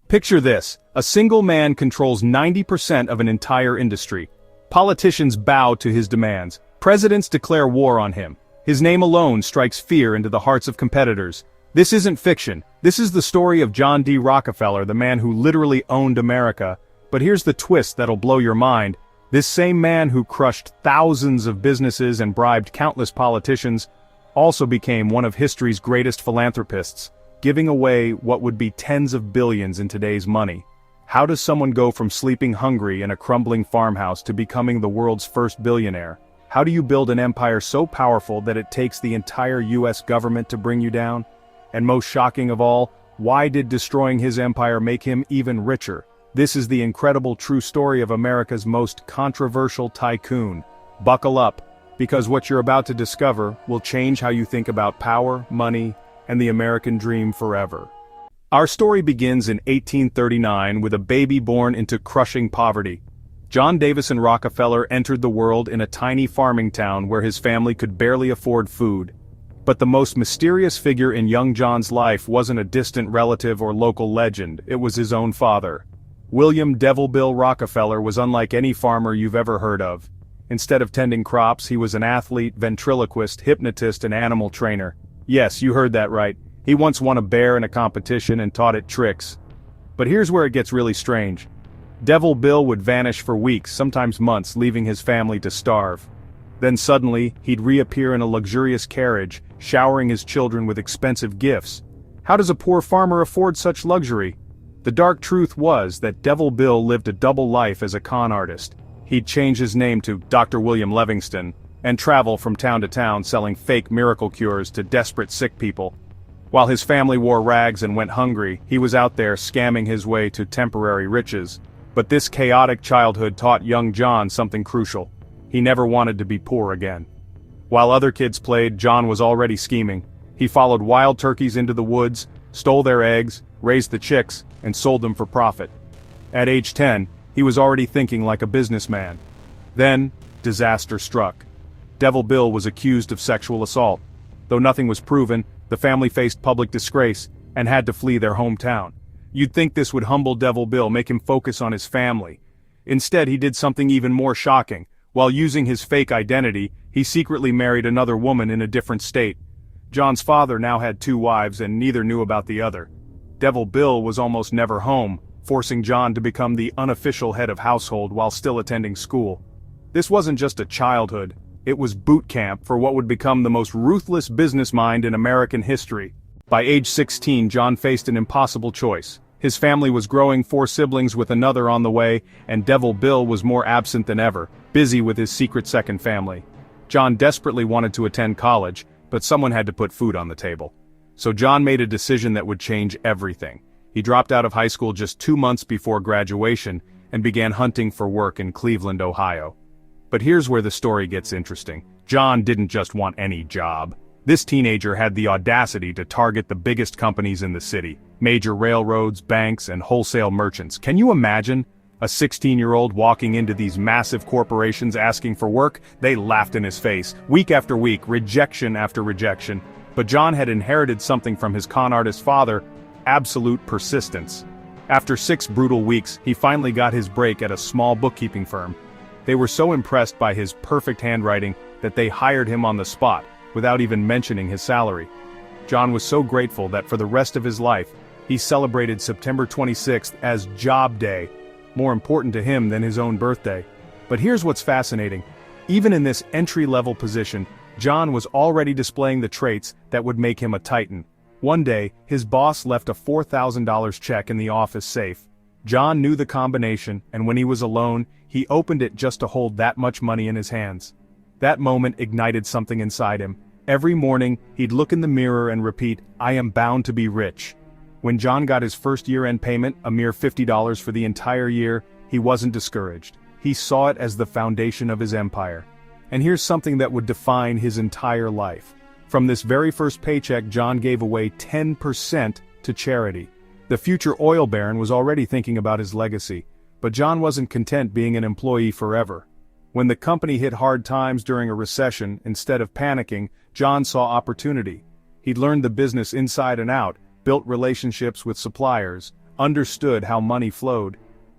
Picture this, a single man controls 90% of an entire industry. Politicians bow to his demands. Presidents declare war on him. His name alone strikes fear into the hearts of competitors. This isn't fiction. This is the story of John D. Rockefeller, the man who literally owned America. But here's the twist that'll blow your mind. This same man who crushed thousands of businesses and bribed countless politicians also became one of history's greatest philanthropists, giving away what would be tens of billions in today's money. How does someone go from sleeping hungry in a crumbling farmhouse to becoming the world's first billionaire? How do you build an empire so powerful that it takes the entire US government to bring you down? And most shocking of all, why did destroying his empire make him even richer? This is the incredible true story of America's most controversial tycoon. Buckle up, because what you're about to discover will change how you think about power, money, and the American dream forever. Our story begins in 1839 with a baby born into crushing poverty. John Davison Rockefeller entered the world in a tiny farming town where his family could barely afford food. But the most mysterious figure in young John's life wasn't a distant relative or local legend, it was his own father. William Devil Bill Rockefeller was unlike any farmer you've ever heard of. Instead of tending crops, he was an athlete, ventriloquist, hypnotist, and animal trainer. Yes, you heard that right. He once won a bear in a competition and taught it tricks. But here's where it gets really strange. Devil Bill would vanish for weeks, sometimes months, leaving his family to starve. Then suddenly, he'd reappear in a luxurious carriage, showering his children with expensive gifts. How does a poor farmer afford such luxury? The dark truth was that Devil Bill lived a double life as a con artist. He'd change his name to Dr. William Livingston, and travel from town to town selling fake miracle cures to desperate sick people. While his family wore rags and went hungry, he was out there scamming his way to temporary riches. But this chaotic childhood taught young John something crucial. He never wanted to be poor again. While other kids played, John was already scheming. He followed wild turkeys into the woods, stole their eggs, raised the chicks, and sold them for profit. At age 10, he was already thinking like a businessman. Then, disaster struck. Devil Bill was accused of sexual assault. Though nothing was proven, the family faced public disgrace and had to flee their hometown. You'd think this would humble Devil Bill, make him focus on his family. Instead, he did something even more shocking. While using his fake identity, he secretly married another woman in a different state. John's father now had 2 wives and neither knew about the other. Devil Bill was almost never home, forcing John to become the unofficial head of household while still attending school. This wasn't just a childhood. It was boot camp for what would become the most ruthless business mind in American history. By age 16, John faced an impossible choice. His family was growing, 4 siblings with another on the way, and Devil Bill was more absent than ever, busy with his secret second family. John desperately wanted to attend college, but someone had to put food on the table. So John made a decision that would change everything. He dropped out of high school just 2 months before graduation and began hunting for work in Cleveland, Ohio. But here's where the story gets interesting. John didn't just want any job. This teenager had the audacity to target the biggest companies in the city, major railroads, banks, and wholesale merchants. Can you imagine? A 16-year-old walking into these massive corporations asking for work? They laughed in his face, week after week, rejection after rejection. But John had inherited something from his con artist father: absolute persistence. After 6 brutal weeks, he finally got his break at a small bookkeeping firm. They were so impressed by his perfect handwriting that they hired him on the spot, without even mentioning his salary. John was so grateful that for the rest of his life, he celebrated September 26th as Job Day, more important to him than his own birthday. But here's what's fascinating. Even in this entry-level position, John was already displaying the traits that would make him a titan. One day, his boss left a $4,000 check in the office safe. John knew the combination, and when he was alone, he opened it just to hold that much money in his hands. That moment ignited something inside him. Every morning, he'd look in the mirror and repeat, "I am bound to be rich." When John got his first year-end payment, a mere $50 for the entire year, he wasn't discouraged. He saw it as the foundation of his empire. And here's something that would define his entire life. From this very first paycheck, John gave away 10% to charity. The future oil baron was already thinking about his legacy, but John wasn't content being an employee forever. When the company hit hard times during a recession, instead of panicking, John saw opportunity. He'd learned the business inside and out, built relationships with suppliers, understood how money flowed.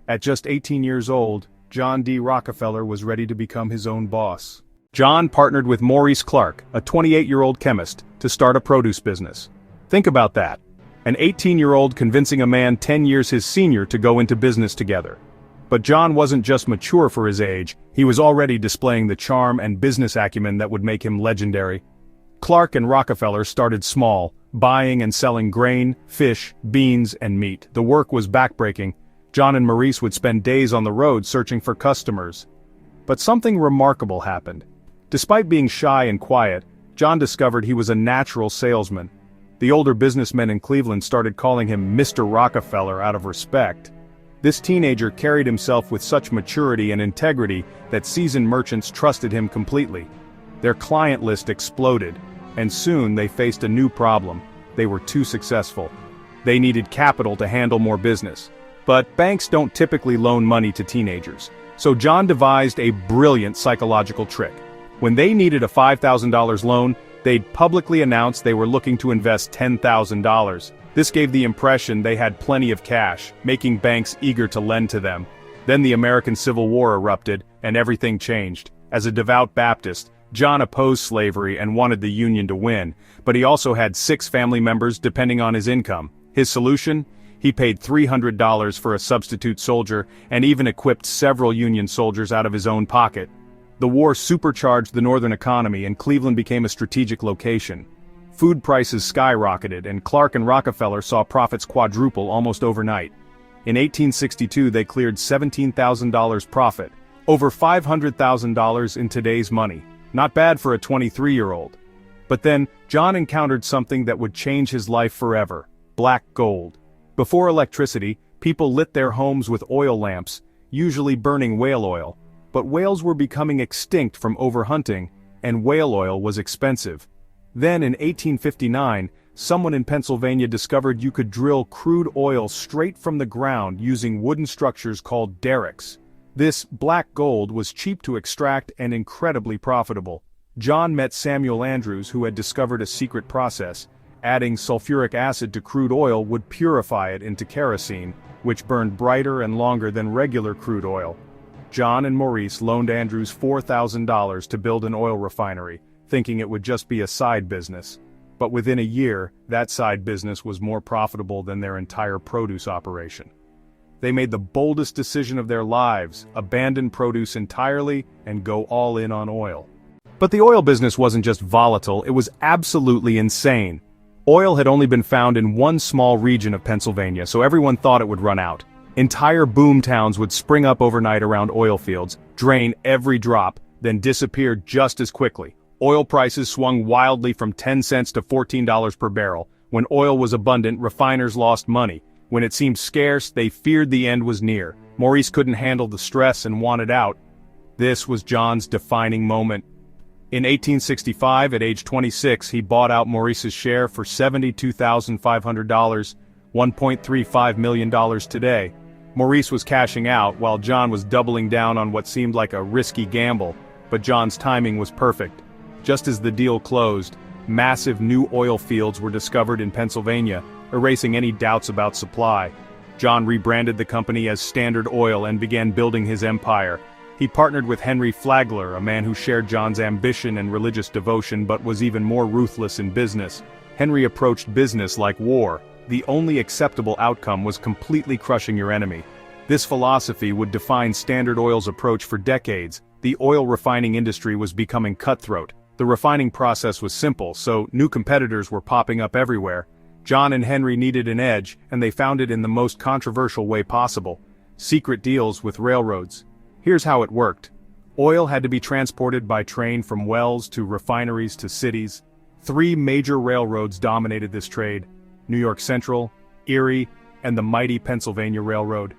At just 18 years old, John D. Rockefeller was ready to become his own boss. John partnered with Maurice Clark, a 28-year-old chemist, to start a produce business. Think about that. An 18-year-old convincing a man 10 years his senior to go into business together. But John wasn't just mature for his age, he was already displaying the charm and business acumen that would make him legendary. Clark and Rockefeller started small, buying and selling grain, fish, beans, and meat. The work was backbreaking. John and Maurice would spend days on the road searching for customers. But something remarkable happened. Despite being shy and quiet, John discovered he was a natural salesman. The older businessmen in Cleveland started calling him Mr. Rockefeller out of respect. This teenager carried himself with such maturity and integrity that seasoned merchants trusted him completely. Their client list exploded, and soon they faced a new problem. They were too successful. They needed capital to handle more business. But banks don't typically loan money to teenagers. So John devised a brilliant psychological trick. When they needed a $5,000 loan, they'd publicly announce they were looking to invest $10,000. This gave the impression they had plenty of cash, making banks eager to lend to them. Then the American Civil War erupted, and everything changed. As a devout Baptist, John opposed slavery and wanted the Union to win, but he also had 6 family members depending on his income. His solution? He paid $300 for a substitute soldier, and even equipped several Union soldiers out of his own pocket. The war supercharged the northern economy, and Cleveland became a strategic location. Food prices skyrocketed, and Clark and Rockefeller saw profits quadruple almost overnight. In 1862 they cleared $17,000 profit, over $500,000 in today's money. Not bad for a 23-year-old. But then, John encountered something that would change his life forever: black gold. Before electricity, people lit their homes with oil lamps, usually burning whale oil. But whales were becoming extinct from overhunting, and whale oil was expensive. Then in 1859, someone in Pennsylvania discovered you could drill crude oil straight from the ground using wooden structures called derricks. This black gold was cheap to extract and incredibly profitable. John met Samuel Andrews, who had discovered a secret process. Adding sulfuric acid to crude oil would purify it into kerosene, which burned brighter and longer than regular crude oil. John and Maurice loaned Andrews $4,000 to build an oil refinery, thinking it would just be a side business. But within a year, that side business was more profitable than their entire produce operation. They made the boldest decision of their lives: abandon produce entirely and go all in on oil. But the oil business wasn't just volatile, it was absolutely insane. Oil had only been found in one small region of Pennsylvania, so everyone thought it would run out. Entire boom towns would spring up overnight around oil fields, drain every drop, then disappear just as quickly. Oil prices swung wildly from 10 cents to $14 per barrel. When oil was abundant, refiners lost money. When it seemed scarce, they feared the end was near. Maurice couldn't handle the stress and wanted out. This was John's defining moment. In 1865, at age 26, he bought out Maurice's share for $72,500, $1.35 million today. Maurice was cashing out, while John was doubling down on what seemed like a risky gamble, but John's timing was perfect. Just as the deal closed, massive new oil fields were discovered in Pennsylvania, erasing any doubts about supply. John rebranded the company as Standard Oil and began building his empire. He partnered with Henry Flagler, a man who shared John's ambition and religious devotion but was even more ruthless in business. Henry approached business like war. The only acceptable outcome was completely crushing your enemy. This philosophy would define Standard Oil's approach for decades. The oil refining industry was becoming cutthroat. The refining process was simple, so new competitors were popping up everywhere. John and Henry needed an edge, and they found it in the most controversial way possible: secret deals with railroads. Here's how it worked. Oil had to be transported by train from wells to refineries to cities. 3 major railroads dominated this trade: New York Central, Erie, and the mighty Pennsylvania Railroad.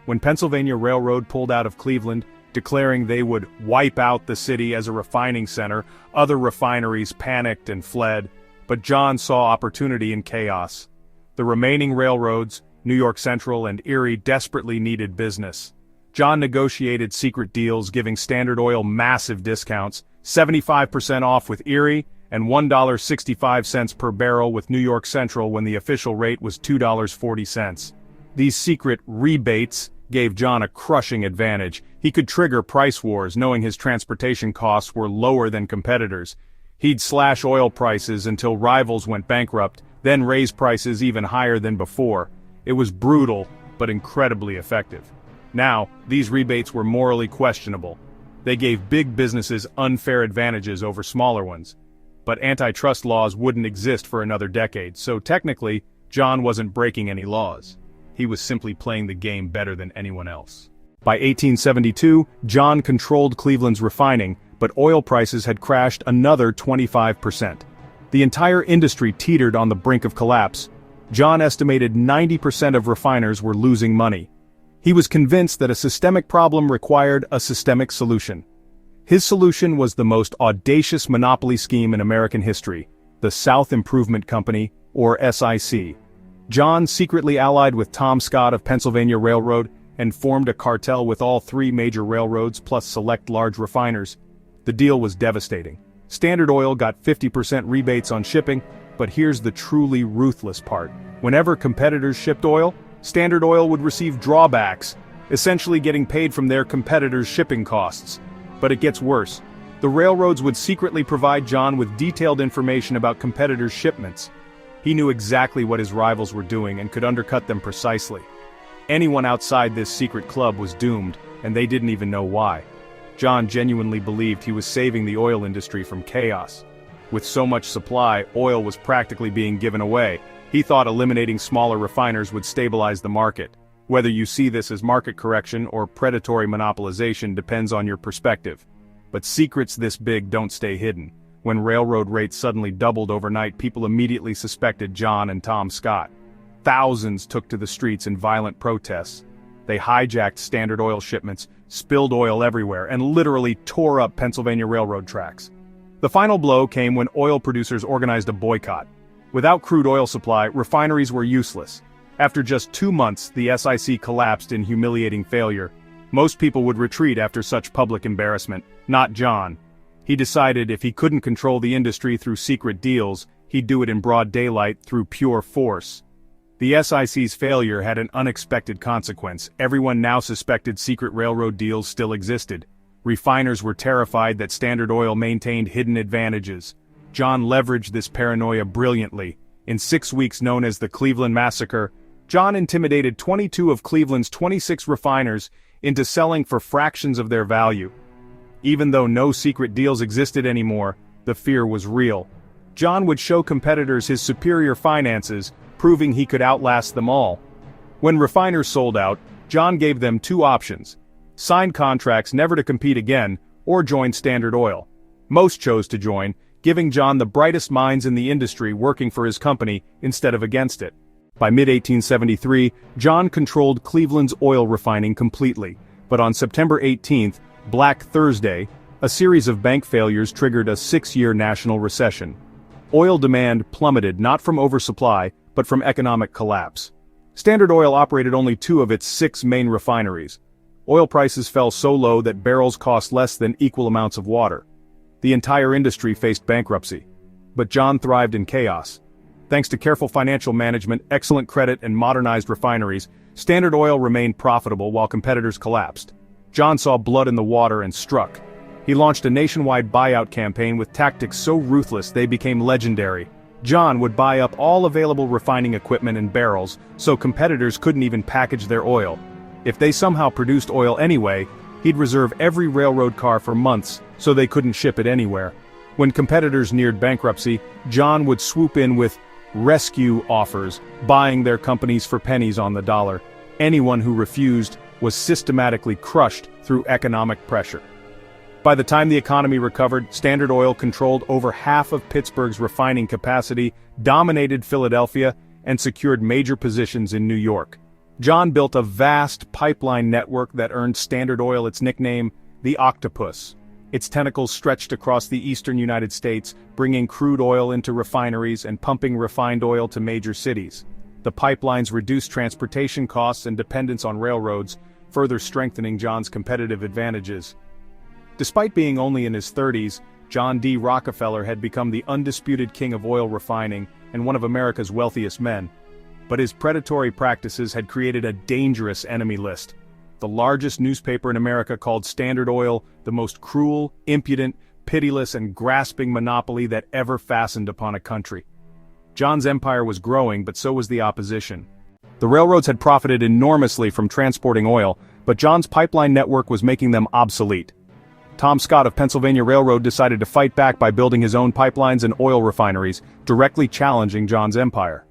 When Pennsylvania Railroad pulled out of Cleveland, declaring they would wipe out the city as a refining center, other refineries panicked and fled. But John saw opportunity in chaos. The remaining railroads, New York Central and Erie, desperately needed business. John negotiated secret deals, giving Standard Oil massive discounts: 75% off with Erie, and $1.65 per barrel with New York Central when the official rate was $2.40. These secret rebates gave John a crushing advantage. He could trigger price wars knowing his transportation costs were lower than competitors. He'd slash oil prices until rivals went bankrupt, then raise prices even higher than before. It was brutal, but incredibly effective. Now, these rebates were morally questionable. They gave big businesses unfair advantages over smaller ones. But antitrust laws wouldn't exist for another decade, so technically, John wasn't breaking any laws. He was simply playing the game better than anyone else. By 1872, John controlled Cleveland's refining, but oil prices had crashed another 25%. The entire industry teetered on the brink of collapse. John estimated 90% of refiners were losing money. He was convinced that a systemic problem required a systemic solution. His solution was the most audacious monopoly scheme in American history, the South Improvement Company, or SIC. John secretly allied with Tom Scott of Pennsylvania Railroad and formed a cartel with all three major railroads plus select large refiners. The deal was devastating. Standard Oil got 50% rebates on shipping, but here's the truly ruthless part. Whenever competitors shipped oil, Standard Oil would receive drawbacks, essentially getting paid from their competitors' shipping costs. But it gets worse. The railroads would secretly provide John with detailed information about competitors' shipments. He knew exactly what his rivals were doing and could undercut them precisely. Anyone outside this secret club was doomed, and they didn't even know why. John genuinely believed he was saving the oil industry from chaos. With so much supply, oil was practically being given away. He thought eliminating smaller refiners would stabilize the market. Whether you see this as market correction or predatory monopolization depends on your perspective. But secrets this big don't stay hidden. When railroad rates suddenly doubled overnight, people immediately suspected John and Tom Scott. Thousands took to the streets in violent protests. They hijacked Standard Oil shipments, spilled oil everywhere, and literally tore up Pennsylvania Railroad tracks. The final blow came when oil producers organized a boycott. Without crude oil supply, refineries were useless. After just 2 months, the SIC collapsed in humiliating failure. Most people would retreat after such public embarrassment. Not John. He decided if he couldn't control the industry through secret deals, he'd do it in broad daylight through pure force. The SIC's failure had an unexpected consequence. Everyone now suspected secret railroad deals still existed. Refiners were terrified that Standard Oil maintained hidden advantages. John leveraged this paranoia brilliantly. In 6 weeks known as the Cleveland Massacre, John intimidated 22 of Cleveland's 26 refiners into selling for fractions of their value. Even though no secret deals existed anymore, the fear was real. John would show competitors his superior finances, proving he could outlast them all. When refiners sold out, John gave them 2 options: sign contracts never to compete again, or join Standard Oil. Most chose to join, giving John the brightest minds in the industry working for his company instead of against it. By mid-1873, John controlled Cleveland's oil refining completely, but on September 18th, Black Thursday, a series of bank failures triggered a 6-year national recession. Oil demand plummeted not from oversupply, but from economic collapse. Standard Oil operated only 2 of its 6 main refineries. Oil prices fell so low that barrels cost less than equal amounts of water. The entire industry faced bankruptcy. But John thrived in chaos. Thanks to careful financial management, excellent credit, and modernized refineries, Standard Oil remained profitable while competitors collapsed. John saw blood in the water and struck. He launched a nationwide buyout campaign with tactics so ruthless they became legendary. John would buy up all available refining equipment and barrels, so competitors couldn't even package their oil. If they somehow produced oil anyway, he'd reserve every railroad car for months, so they couldn't ship it anywhere. When competitors neared bankruptcy, John would swoop in with rescue offers, buying their companies for pennies on the dollar. Anyone who refused was systematically crushed through economic pressure. By the time the economy recovered, Standard Oil controlled over half of Pittsburgh's refining capacity, dominated Philadelphia, and secured major positions in New York. John built a vast pipeline network that earned Standard Oil its nickname, the Octopus. Its tentacles stretched across the eastern United States, bringing crude oil into refineries and pumping refined oil to major cities. The pipelines reduced transportation costs and dependence on railroads, further strengthening John's competitive advantages. Despite being only in his 30s, John D. Rockefeller had become the undisputed king of oil refining and one of America's wealthiest men. But his predatory practices had created a dangerous enemy list. The largest newspaper in America called Standard Oil the most cruel, impudent, pitiless, and grasping monopoly that ever fastened upon a country. John's empire was growing, but so was the opposition. The railroads had profited enormously from transporting oil, but John's pipeline network was making them obsolete. Tom Scott of Pennsylvania Railroad decided to fight back by building his own pipelines and oil refineries, directly challenging John's empire.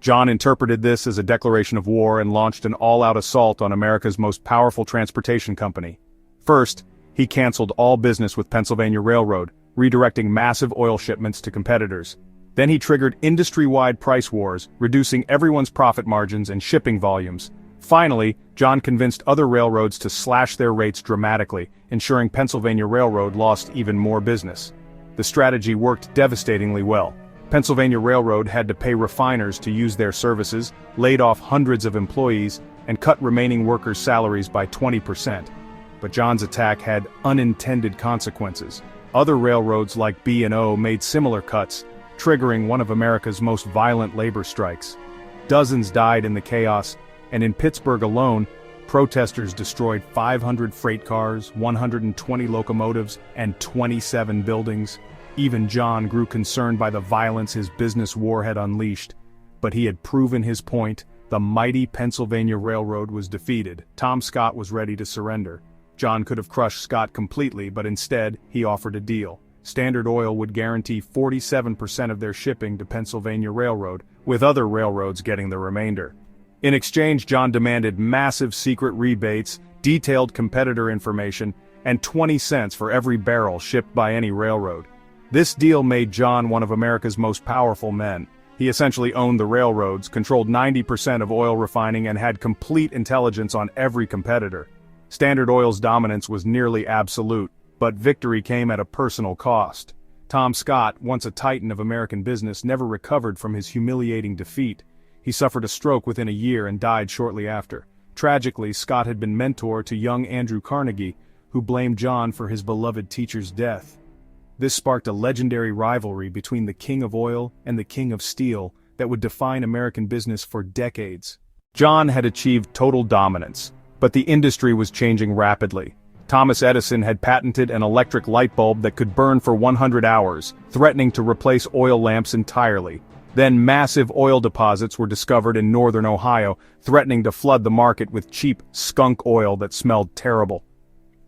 John interpreted this as a declaration of war and launched an all-out assault on America's most powerful transportation company. First, he canceled all business with Pennsylvania Railroad, redirecting massive oil shipments to competitors. Then he triggered industry-wide price wars, reducing everyone's profit margins and shipping volumes. Finally, John convinced other railroads to slash their rates dramatically, ensuring Pennsylvania Railroad lost even more business. The strategy worked devastatingly well. Pennsylvania Railroad had to pay refiners to use their services, laid off hundreds of employees, and cut remaining workers' salaries by 20%. But John's attack had unintended consequences. Other railroads like B&O made similar cuts, triggering one of America's most violent labor strikes. Dozens died in the chaos, and in Pittsburgh alone, protesters destroyed 500 freight cars, 120 locomotives, and 27 buildings. Even John grew concerned by the violence his business war had unleashed. But he had proven his point. The mighty Pennsylvania Railroad was defeated. Tom Scott was ready to surrender. John could have crushed Scott completely, but instead, he offered a deal. Standard Oil would guarantee 47% of their shipping to Pennsylvania Railroad, with other railroads getting the remainder. In exchange, John demanded massive secret rebates, detailed competitor information, and 20 cents for every barrel shipped by any railroad. This deal made John one of America's most powerful men. He essentially owned the railroads, controlled 90% of oil refining, and had complete intelligence on every competitor. Standard Oil's dominance was nearly absolute, but victory came at a personal cost. Tom Scott, once a titan of American business, never recovered from his humiliating defeat. He suffered a stroke within a year and died shortly after. Tragically, Scott had been mentor to young Andrew Carnegie, who blamed John for his beloved teacher's death. This sparked a legendary rivalry between the King of Oil and the King of Steel that would define American business for decades. John had achieved total dominance, but the industry was changing rapidly. Thomas Edison had patented an electric light bulb that could burn for 100 hours, threatening to replace oil lamps entirely. Then massive oil deposits were discovered in northern Ohio, threatening to flood the market with cheap skunk oil that smelled terrible.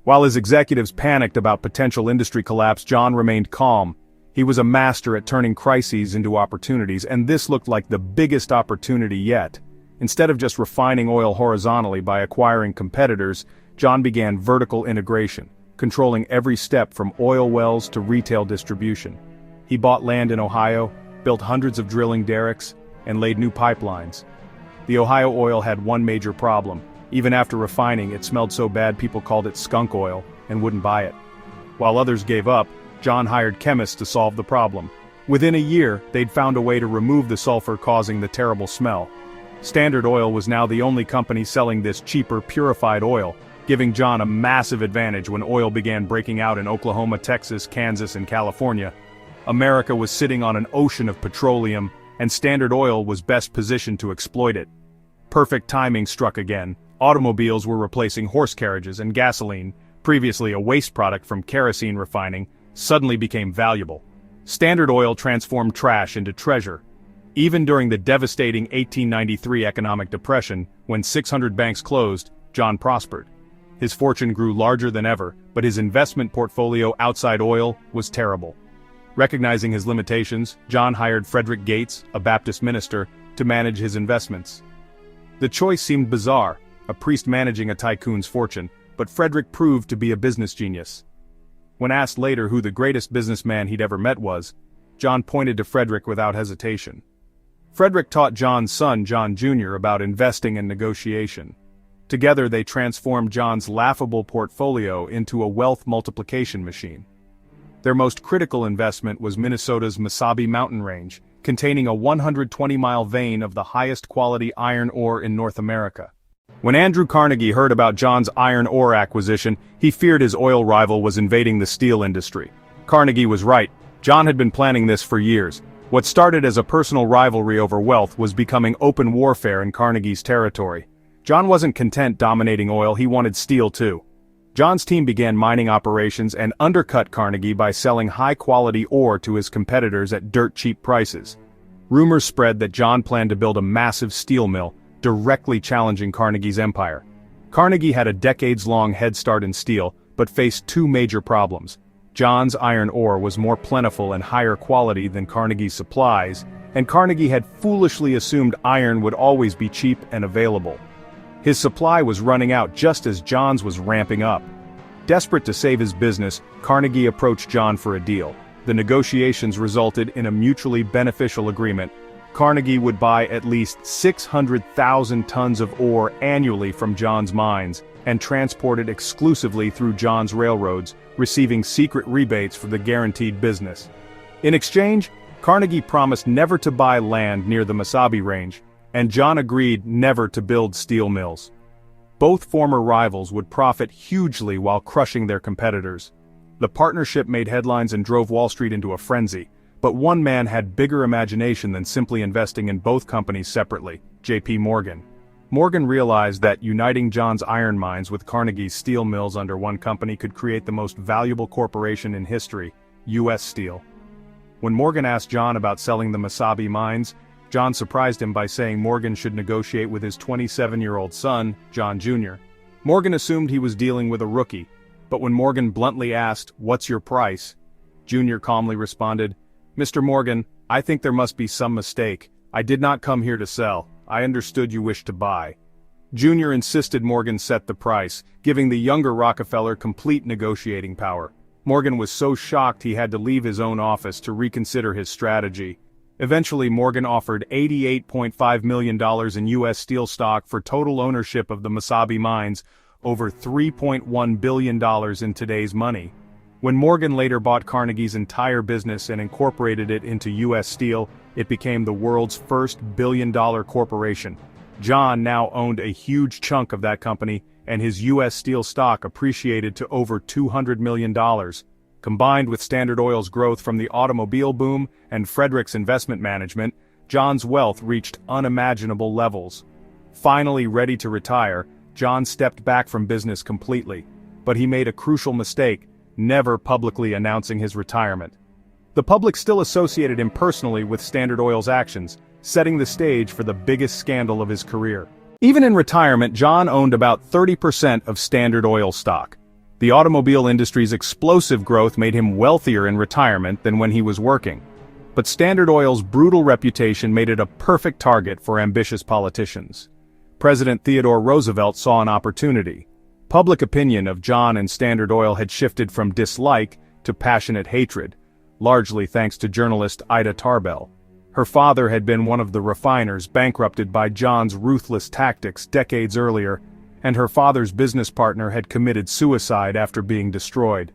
While his executives panicked about potential industry collapse, John remained calm. He was a master at turning crises into opportunities, and this looked like the biggest opportunity yet. Instead of just refining oil horizontally by acquiring competitors, John began vertical integration, controlling every step from oil wells to retail distribution. He bought land in Ohio, built hundreds of drilling derricks, and laid new pipelines. The Ohio oil had one major problem. Even after refining, it smelled so bad people called it skunk oil and wouldn't buy it. While others gave up, John hired chemists to solve the problem. Within a year, they'd found a way to remove the sulfur causing the terrible smell. Standard Oil was now the only company selling this cheaper, purified oil, giving John a massive advantage when oil began breaking out in Oklahoma, Texas, Kansas, and California. America was sitting on an ocean of petroleum, and Standard Oil was best positioned to exploit it. Perfect timing struck again. Automobiles were replacing horse carriages, and gasoline, previously a waste product from kerosene refining, suddenly became valuable. Standard Oil transformed trash into treasure. Even during the devastating 1893 economic depression, when 600 banks closed, John prospered. His fortune grew larger than ever, but his investment portfolio outside oil was terrible. Recognizing his limitations, John hired Frederick Gates, a Baptist minister, to manage his investments. The choice seemed bizarre, a priest managing a tycoon's fortune, but Frederick proved to be a business genius. When asked later who the greatest businessman he'd ever met was, John pointed to Frederick without hesitation. Frederick taught John's son, John Jr., about investing and negotiation. Together they transformed John's laughable portfolio into a wealth multiplication machine. Their most critical investment was Minnesota's Mesabi mountain range, containing a 120-mile vein of the highest quality iron ore in North America. When Andrew Carnegie heard about John's iron ore acquisition, he feared his oil rival was invading the steel industry. Carnegie was right. John had been planning this for years. What started as a personal rivalry over wealth was becoming open warfare in Carnegie's territory. John wasn't content dominating oil, he wanted steel too. John's team began mining operations and undercut Carnegie by selling high-quality ore to his competitors at dirt-cheap prices. Rumors spread that John planned to build a massive steel mill, directly challenging Carnegie's empire. Carnegie had a decades-long head start in steel, but faced two major problems. John's iron ore was more plentiful and higher quality than Carnegie's supplies, and Carnegie had foolishly assumed iron would always be cheap and available. His supply was running out just as John's was ramping up. Desperate to save his business, Carnegie approached John for a deal. The negotiations resulted in a mutually beneficial agreement. Carnegie would buy at least 600,000 tons of ore annually from John's mines, and transport it exclusively through John's railroads, receiving secret rebates for the guaranteed business. In exchange, Carnegie promised never to buy land near the Massacre range, and John agreed never to build steel mills. Both former rivals would profit hugely while crushing their competitors. The partnership made headlines and drove Wall Street into a frenzy, but one man had bigger imagination than simply investing in both companies separately: J.P. Morgan. Morgan realized that uniting John's iron mines with Carnegie's steel mills under one company could create the most valuable corporation in history, U.S. Steel. When Morgan asked John about selling the Massacre mines, John surprised him by saying Morgan should negotiate with his 27-year-old son, John Jr. Morgan assumed he was dealing with a rookie, but when Morgan bluntly asked, "What's your price?" Jr. calmly responded, "Mr. Morgan, I think there must be some mistake. I did not come here to sell. I understood you wished to buy." Jr. insisted Morgan set the price, giving the younger Rockefeller complete negotiating power. Morgan was so shocked he had to leave his own office to reconsider his strategy. Eventually, Morgan offered $88.5 million in U.S. Steel stock for total ownership of the Massacre mines, over $3.1 billion in today's money. When Morgan later bought Carnegie's entire business and incorporated it into U.S. Steel, it became the world's first billion-dollar corporation. John now owned a huge chunk of that company, and his U.S. Steel stock appreciated to over $200 million. Combined with Standard Oil's growth from the automobile boom and Frederick's investment management, John's wealth reached unimaginable levels. Finally ready to retire, John stepped back from business completely. But he made a crucial mistake, never publicly announcing his retirement. The public still associated him personally with Standard Oil's actions, setting the stage for the biggest scandal of his career. Even in retirement, John owned about 30% of Standard Oil stock. The automobile industry's explosive growth made him wealthier in retirement than when he was working. But Standard Oil's brutal reputation made it a perfect target for ambitious politicians. President Theodore Roosevelt saw an opportunity. Public opinion of John and Standard Oil had shifted from dislike to passionate hatred, largely thanks to journalist Ida Tarbell. Her father had been one of the refiners bankrupted by John's ruthless tactics decades earlier, and her father's business partner had committed suicide after being destroyed.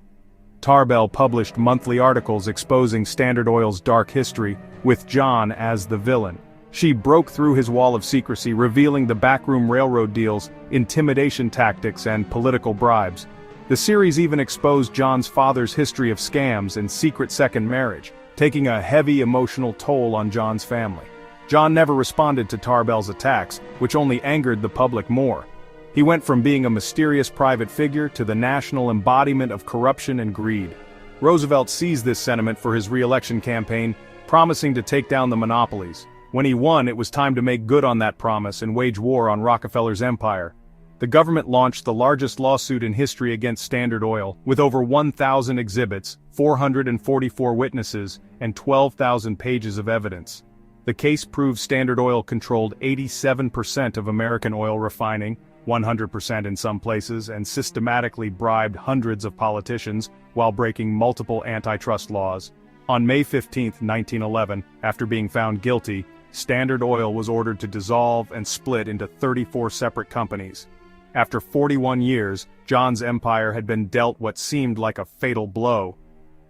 Tarbell published monthly articles exposing Standard Oil's dark history, with John as the villain. She broke through his wall of secrecy, revealing the backroom railroad deals, intimidation tactics, and political bribes. The series even exposed John's father's history of scams and secret second marriage, taking a heavy emotional toll on John's family. John never responded to Tarbell's attacks, which only angered the public more. He went from being a mysterious private figure to the national embodiment of corruption and greed. Roosevelt seized this sentiment for his re-election campaign, promising to take down the monopolies. When he won, it was time to make good on that promise and wage war on Rockefeller's empire. The government launched the largest lawsuit in history against Standard Oil, with over 1,000 exhibits, 444 witnesses, and 12,000 pages of evidence. The case proved Standard Oil controlled 87% of American oil refining, 100% in some places, and systematically bribed hundreds of politicians while breaking multiple antitrust laws. On May 15, 1911, after being found guilty, Standard Oil was ordered to dissolve and split into 34 separate companies. After 41 years, John's empire had been dealt what seemed like a fatal blow.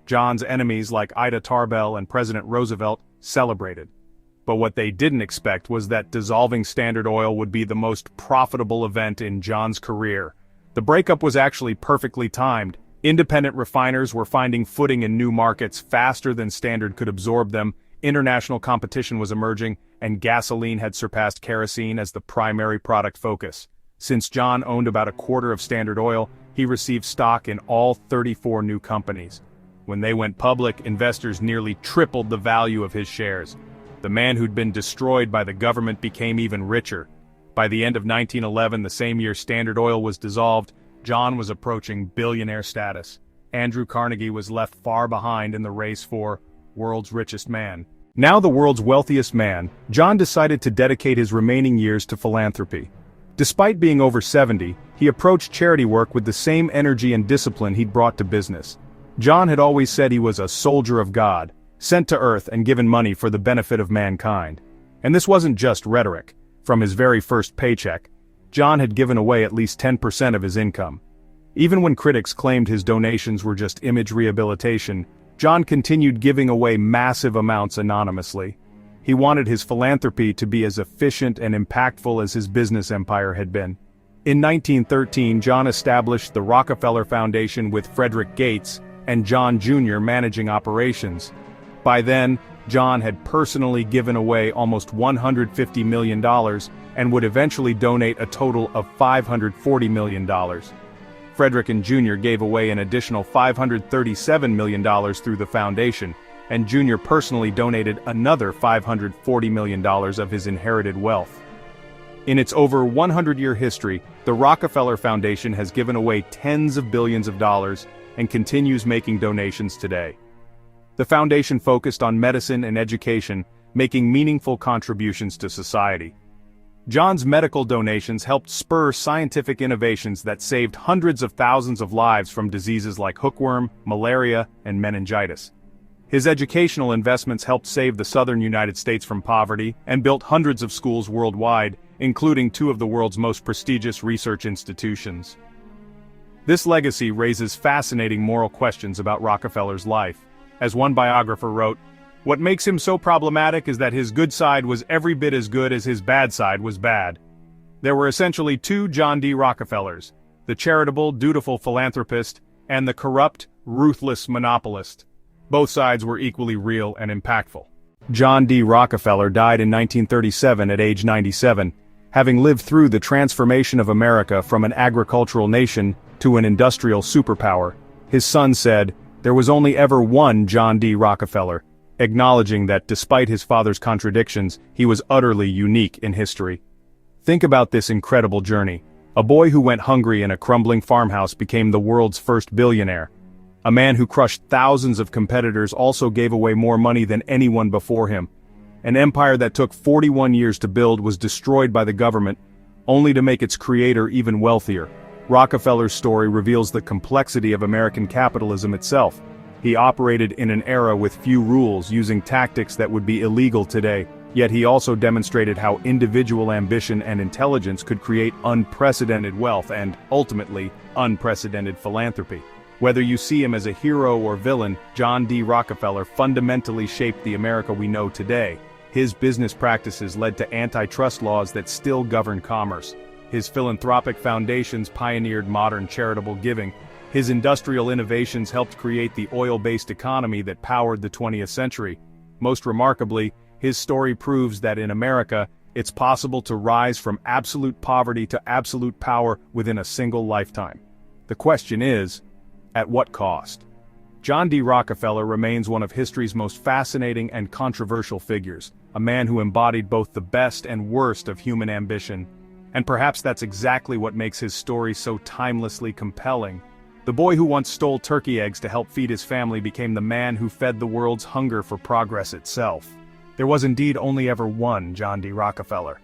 John's enemies like Ida Tarbell and President Roosevelt celebrated. But what they didn't expect was that dissolving Standard Oil would be the most profitable event in John's career. The breakup was actually perfectly timed. Independent refiners were finding footing in new markets faster than Standard could absorb them, International competition was emerging, and gasoline had surpassed kerosene as the primary product focus. Since John owned about a quarter of Standard Oil, he received stock in all 34 new companies. When they went public, investors nearly tripled the value of his shares. The man who'd been destroyed by the government became even richer. By the end of 1911, the same year Standard Oil was dissolved, John was approaching billionaire status. Andrew Carnegie was left far behind in the race for world's richest man. Now the world's wealthiest man, John decided to dedicate his remaining years to philanthropy. Despite being over 70, he approached charity work with the same energy and discipline he'd brought to business. John had always said he was a soldier of God, sent to earth and given money for the benefit of mankind. And this wasn't just rhetoric. From his very first paycheck, John had given away at least 10% of his income. Even when critics claimed his donations were just image rehabilitation, John continued giving away massive amounts anonymously. He wanted his philanthropy to be as efficient and impactful as his business empire had been. In 1913, John established the Rockefeller Foundation with Frederick Gates and John Jr. managing operations. By then, John had personally given away almost $150 million and would eventually donate a total of $540 million. Frederick and Jr. gave away an additional $537 million through the foundation, and Jr. personally donated another $540 million of his inherited wealth. In its over 100-year history, the Rockefeller Foundation has given away tens of billions of dollars and continues making donations today. The foundation focused on medicine and education, making meaningful contributions to society. John's medical donations helped spur scientific innovations that saved hundreds of thousands of lives from diseases like hookworm, malaria, and meningitis. His educational investments helped save the southern United States from poverty and built hundreds of schools worldwide, including two of the world's most prestigious research institutions. This legacy raises fascinating moral questions about Rockefeller's life. As one biographer wrote, "What makes him so problematic is that his good side was every bit as good as his bad side was bad." There were essentially two John D. Rockefellers, the charitable, dutiful philanthropist, and the corrupt, ruthless monopolist. Both sides were equally real and impactful. John D. Rockefeller died in 1937 at age 97, having lived through the transformation of America from an agricultural nation to an industrial superpower. His son said, "There was only ever one John D. Rockefeller," acknowledging that despite his father's contradictions, he was utterly unique in history. Think about this incredible journey. A boy who went hungry in a crumbling farmhouse became the world's first billionaire. A man who crushed thousands of competitors also gave away more money than anyone before him. An empire that took 41 years to build was destroyed by the government, only to make its creator even wealthier. Rockefeller's story reveals the complexity of American capitalism itself. He operated in an era with few rules, using tactics that would be illegal today, yet he also demonstrated how individual ambition and intelligence could create unprecedented wealth and, ultimately, unprecedented philanthropy. Whether you see him as a hero or villain, John D. Rockefeller fundamentally shaped the America we know today. His business practices led to antitrust laws that still govern commerce. His philanthropic foundations pioneered modern charitable giving. His industrial innovations helped create the oil-based economy that powered the 20th century. Most remarkably, his story proves that in America, it's possible to rise from absolute poverty to absolute power within a single lifetime. The question is, at what cost? John D. Rockefeller remains one of history's most fascinating and controversial figures, a man who embodied both the best and worst of human ambition. And perhaps that's exactly what makes his story so timelessly compelling. The boy who once stole turkey eggs to help feed his family became the man who fed the world's hunger for progress itself. There was indeed only ever one John D. Rockefeller.